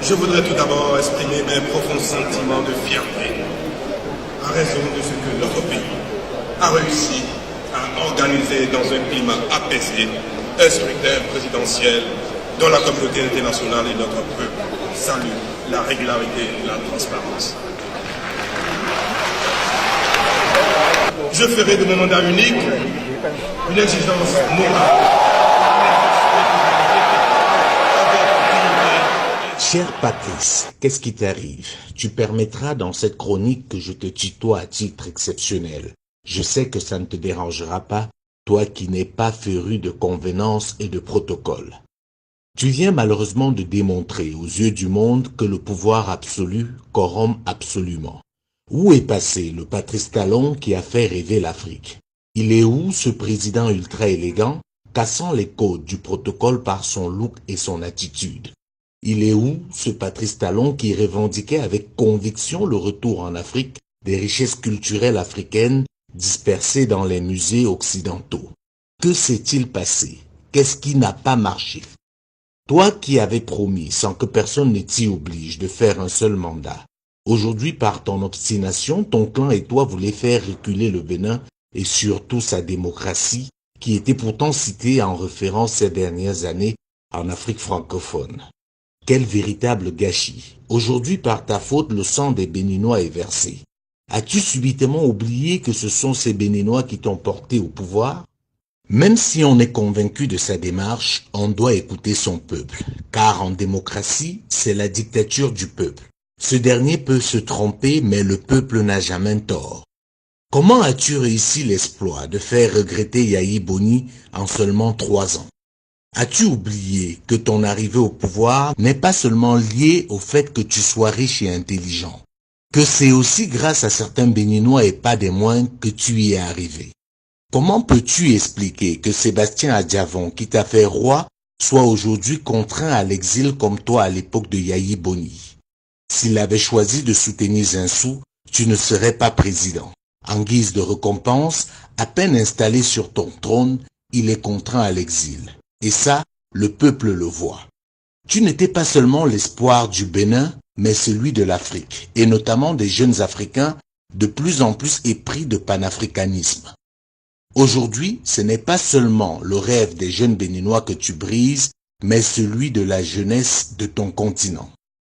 Je voudrais tout d'abord exprimer un profond sentiment de fierté à raison de ce que notre pays a réussi à organiser dans un climat apaisé un scrutin présidentiel dont la communauté internationale et notre peuple saluent la régularité et la transparence. Je ferai de mon mandat unique une exigence morale. Cher Patrice, qu'est-ce qui t'arrive? Tu permettras dans cette chronique que je te tutoie à titre exceptionnel. Je sais que ça ne te dérangera pas, toi qui n'es pas féru de convenances et de protocoles. Tu viens malheureusement de démontrer aux yeux du monde que le pouvoir absolu corrompt absolument. Où est passé le Patrice Talon qui a fait rêver l'Afrique? Il est où ce président ultra élégant, cassant les codes du protocole par son look et son attitude? Il est où ce Patrice Talon qui revendiquait avec conviction le retour en Afrique des richesses culturelles africaines dispersées dans les musées occidentaux? Que s'est-il passé? Qu'est-ce qui n'a pas marché? Toi qui avais promis, sans que personne ne t'y oblige, de faire un seul mandat, aujourd'hui par ton obstination, ton clan et toi voulez faire reculer le Bénin et surtout sa démocratie, qui était pourtant citée en référence ces dernières années en Afrique francophone. Quel véritable gâchis! Aujourd'hui, par ta faute, le sang des Béninois est versé. As-tu subitement oublié que ce sont ces Béninois qui t'ont porté au pouvoir? Même si on est convaincu de sa démarche, on doit écouter son peuple, car en démocratie, c'est la dictature du peuple. Ce dernier peut se tromper, mais le peuple n'a jamais tort. Comment as-tu réussi l'exploit de faire regretter Yayi Boni en seulement 3 ans? As-tu oublié que ton arrivée au pouvoir n'est pas seulement liée au fait que tu sois riche et intelligent, que c'est aussi grâce à certains Béninois et pas des moindres que tu y es arrivé? Comment peux-tu expliquer que Sébastien Adjavon, qui t'a fait roi, soit aujourd'hui contraint à l'exil comme toi à l'époque de Yayi Boni? S'il avait choisi de soutenir Zinsou, tu ne serais pas président. En guise de récompense, à peine installé sur ton trône, il est contraint à l'exil. Et ça, le peuple le voit. Tu n'étais pas seulement l'espoir du Bénin, mais celui de l'Afrique, et notamment des jeunes Africains de plus en plus épris de panafricanisme. Aujourd'hui, ce n'est pas seulement le rêve des jeunes Béninois que tu brises, mais celui de la jeunesse de ton continent.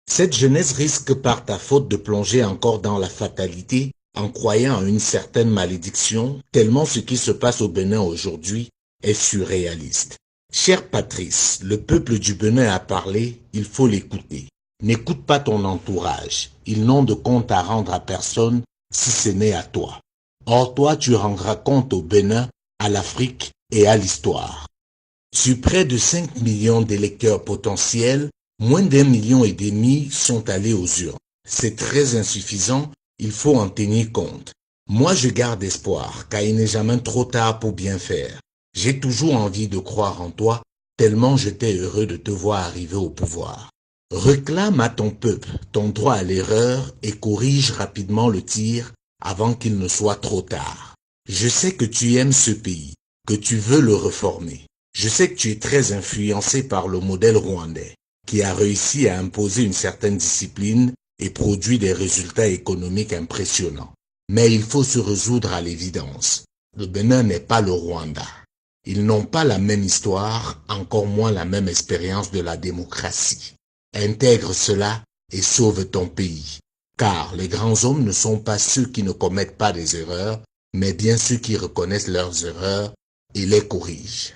Cette jeunesse risque par ta faute de plonger encore dans la fatalité en croyant à une certaine malédiction, tellement ce qui se passe au Bénin aujourd'hui est surréaliste. Cher Patrice, le peuple du Bénin a parlé, il faut l'écouter. N'écoute pas ton entourage, ils n'ont de compte à rendre à personne si ce n'est à toi. Or toi tu rendras compte au Bénin, à l'Afrique et à l'histoire. Sur près de 5 millions d'électeurs potentiels, moins d'1,5 million sont allés aux urnes. C'est très insuffisant, il faut en tenir compte. Moi je garde espoir, car il n'est jamais trop tard pour bien faire. J'ai toujours envie de croire en toi, tellement j'étais heureux de te voir arriver au pouvoir. Réclame à ton peuple ton droit à l'erreur et corrige rapidement le tir avant qu'il ne soit trop tard. Je sais que tu aimes ce pays, que tu veux le réformer. Je sais que tu es très influencé par le modèle rwandais, qui a réussi à imposer une certaine discipline et produit des résultats économiques impressionnants. Mais il faut se résoudre à l'évidence. Le Bénin n'est pas le Rwanda. Ils n'ont pas la même histoire, encore moins la même expérience de la démocratie. Intègre cela et sauve ton pays. Car les grands hommes ne sont pas ceux qui ne commettent pas des erreurs, mais bien ceux qui reconnaissent leurs erreurs et les corrigent.